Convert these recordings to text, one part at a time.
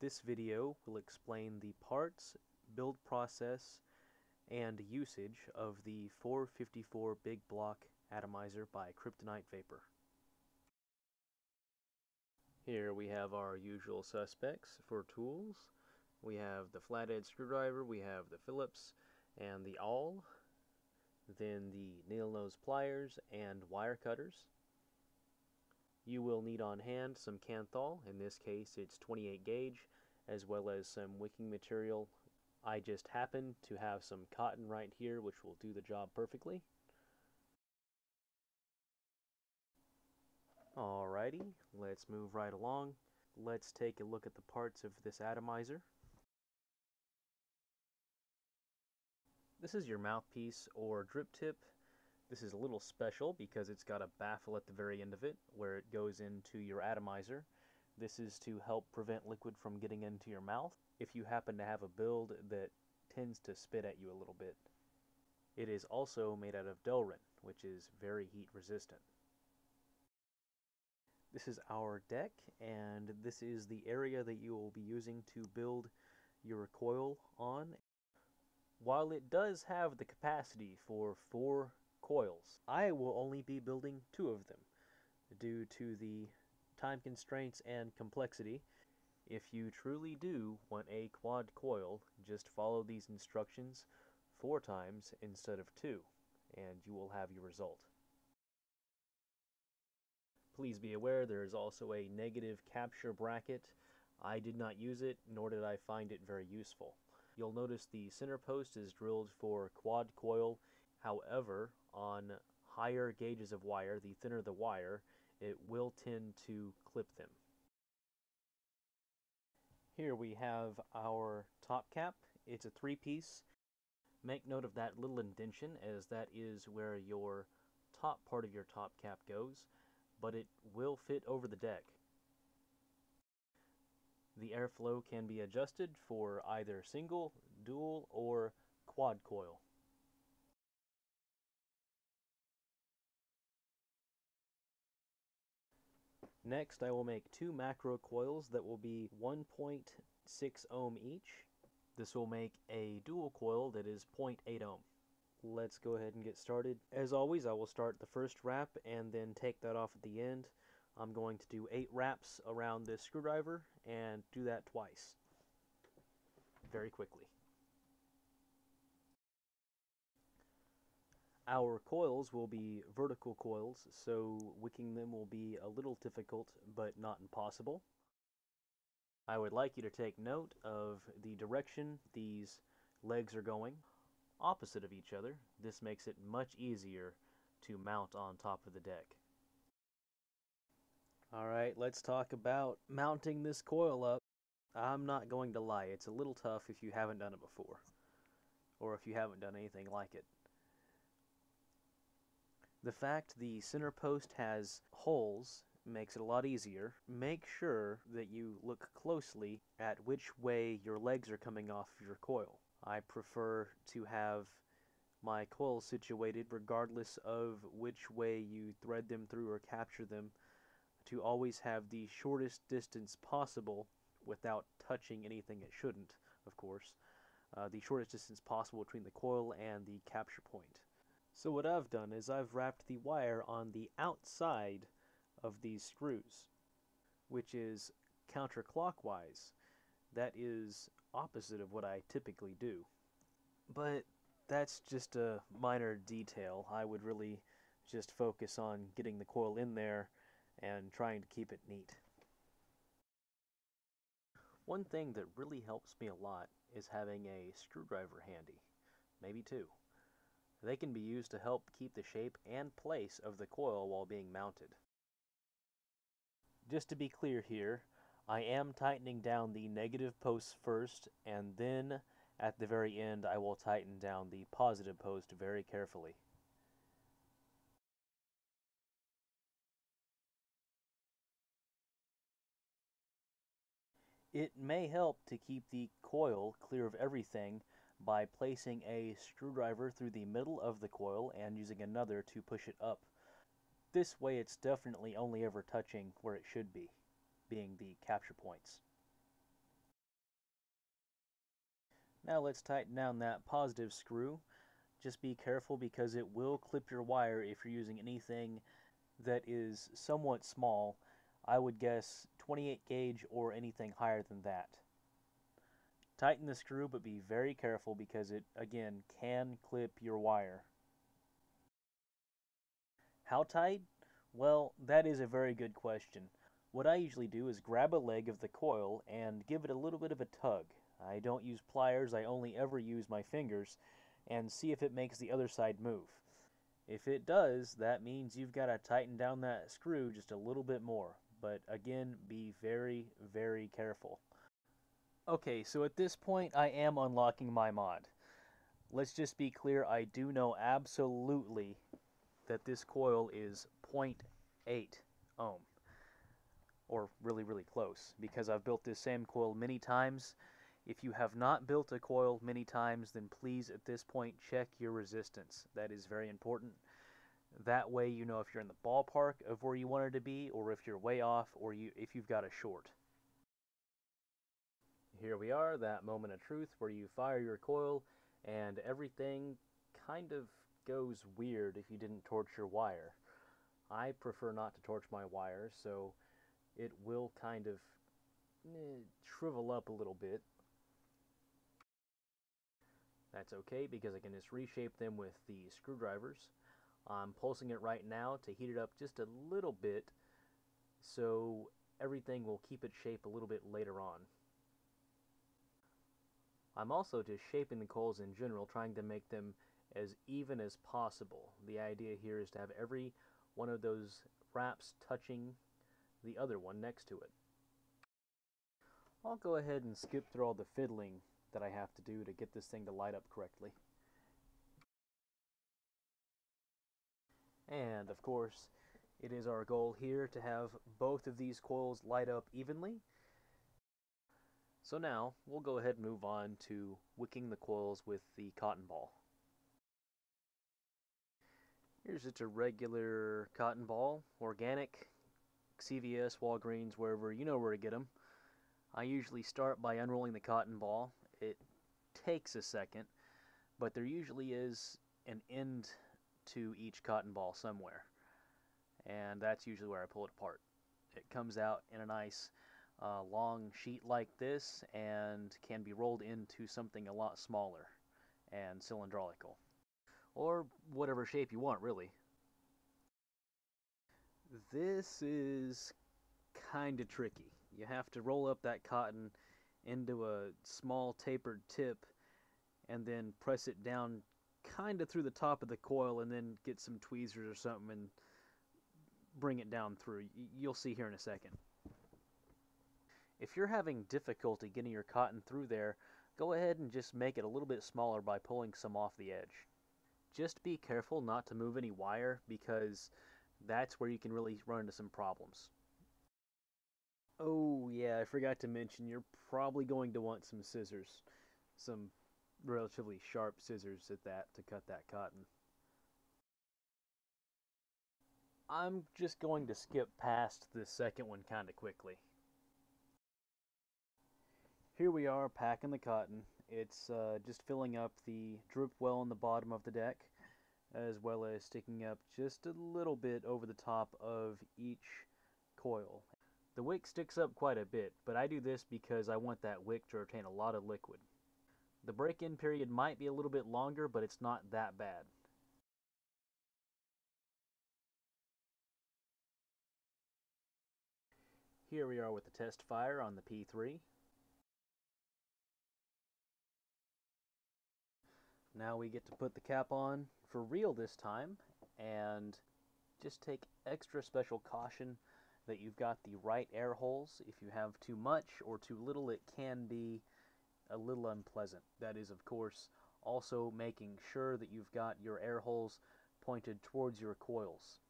This video will explain the parts, build process, and usage of the 454 Big Block Atomizer by Kryptonite Vapor. Here we have our usual suspects for tools. We have the flathead screwdriver, we have the Phillips and the awl, then the nail nose pliers and wire cutters. You will need on hand some Kanthal, in this case it's 28 gauge, as well as some wicking material. I just happen to have some cotton right here which will do the job perfectly. Alrighty, let's move right along. Let's take a look at the parts of this atomizer. This is your mouthpiece or drip tip. This is a little special because it's got a baffle at the very end of it where it goes into your atomizer. This is to help prevent liquid from getting into your mouth if you happen to have a build that tends to spit at you a little bit. It is also made out of Delrin, which is very heat resistant. This is our deck, and this is the area that you will be using to build your coil on. While it does have the capacity for 4 coils, I will only be building 2 of them due to the time constraints and complexity. If you truly do want a quad coil, just follow these instructions 4 times instead of 2, and you will have your result. Please be aware there is also a negative capture bracket. I did not use it, nor did I find it very useful. You'll notice the center post is drilled for quad coil. However, on higher gauges of wire, the thinner the wire, it will tend to clip them. Here we have our top cap. It's a 3-piece. Make note of that little indentation, as that is where your top part of your top cap goes, but it will fit over the deck. The airflow can be adjusted for either single, dual, or quad coil. Next, I will make 2 macro coils that will be 1.6 ohm each. This will make a dual coil that is 0.8 ohm. Let's go ahead and get started. As always, I will start the first wrap and then take that off at the end. I'm going to do 8 wraps around this screwdriver and do that twice, very quickly. Our coils will be vertical coils, so wicking them will be a little difficult, but not impossible. I would like you to take note of the direction these legs are going, opposite of each other. This makes it much easier to mount on top of the deck. Alright, let's talk about mounting this coil up. I'm not going to lie, it's a little tough if you haven't done it before, or if you haven't done anything like it. The fact the center post has holes makes it a lot easier. Make sure that you look closely at which way your legs are coming off of your coil. I prefer to have my coils situated regardless of which way you thread them through or capture them, to always have the shortest distance possible without touching anything it shouldn't, of course. The shortest distance possible between the coil and the capture point. So what I've done is I've wrapped the wire on the outside of these screws, which is counterclockwise. That is opposite of what I typically do. But that's just a minor detail. I would really just focus on getting the coil in there and trying to keep it neat. One thing that really helps me a lot is having a screwdriver handy, maybe 2. They can be used to help keep the shape and place of the coil while being mounted. Just to be clear here, I am tightening down the negative posts first, and then at the very end I will tighten down the positive post very carefully. It may help to keep the coil clear of everything by placing a screwdriver through the middle of the coil and using another to push it up. This way it's definitely only ever touching where it should be, being the capture points. Now let's tighten down that positive screw. Just be careful because it will clip your wire if you're using anything that is somewhat small. I would guess 28 gauge or anything higher than that. Tighten the screw, but be very careful because it, again, can clip your wire. How tight? Well, that is a very good question. What I usually do is grab a leg of the coil and give it a little bit of a tug. I don't use pliers, I only ever use my fingers, and see if it makes the other side move. If it does, that means you've got to tighten down that screw just a little bit more. But again, be very, very careful. Okay, so at this point I am unlocking my mod. Let's just be clear, I do know absolutely that this coil is 0.8 ohm. Or really, really close, because I've built this same coil many times. If you have not built a coil many times, then please at this point check your resistance. That is very important. That way you know if you're in the ballpark of where you want it to be, or if you're way off, or if you've got a short. Here we are, that moment of truth where you fire your coil and everything kind of goes weird if you didn't torch your wire. I prefer not to torch my wire, so it will kind of shrivel up a little bit. That's okay because I can just reshape them with the screwdrivers. I'm pulsing it right now to heat it up just a little bit so everything will keep its shape a little bit later on. I'm also just shaping the coils in general, trying to make them as even as possible. The idea here is to have every one of those wraps touching the other one next to it. I'll go ahead and skip through all the fiddling that I have to do to get this thing to light up correctly. And of course, it is our goal here to have both of these coils light up evenly. So now we'll go ahead and move on to wicking the coils with the cotton ball. Here's just a regular cotton ball, organic, CVS, Walgreens, wherever, you know where to get them. I usually start by unrolling the cotton ball. It takes a second, but there usually is an end to each cotton ball somewhere, and that's usually where I pull it apart. It comes out in a nice long sheet like this and can be rolled into something a lot smaller and cylindrical, or whatever shape you want, really. This is kind of tricky. You have to roll up that cotton into a small tapered tip and then press it down kind of through the top of the coil and then get some tweezers or something and bring it down through. You'll see here in a second. If you're having difficulty getting your cotton through there, go ahead and just make it a little bit smaller by pulling some off the edge. Just be careful not to move any wire because that's where you can really run into some problems. Oh yeah, I forgot to mention you're probably going to want some scissors. Some relatively sharp scissors at that to cut that cotton. I'm just going to skip past the second one kind of quickly. Here we are packing the cotton. It's just filling up the drip well on the bottom of the deck, as well as sticking up just a little bit over the top of each coil. The wick sticks up quite a bit, but I do this because I want that wick to retain a lot of liquid. The break-in period might be a little bit longer, but it's not that bad. Here we are with the test fire on the P3. Now we get to put the cap on for real this time, and just take extra special caution that you've got the right air holes. If you have too much or too little, it can be a little unpleasant. That is, of course, also making sure that you've got your air holes pointed towards your coils.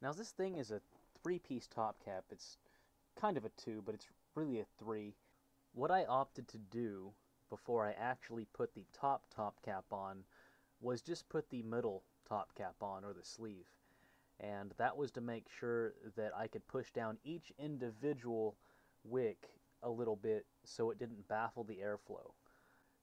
Now this thing is a 3-piece top cap. It's kind of a 2, but it's really a 3. What I opted to do before I actually put the top cap on was just put the middle top cap on, or the sleeve. And that was to make sure that I could push down each individual wick a little bit so it didn't baffle the airflow.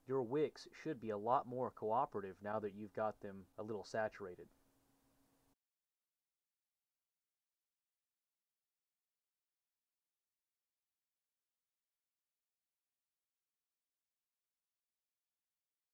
Your wicks should be a lot more cooperative now that you've got them a little saturated.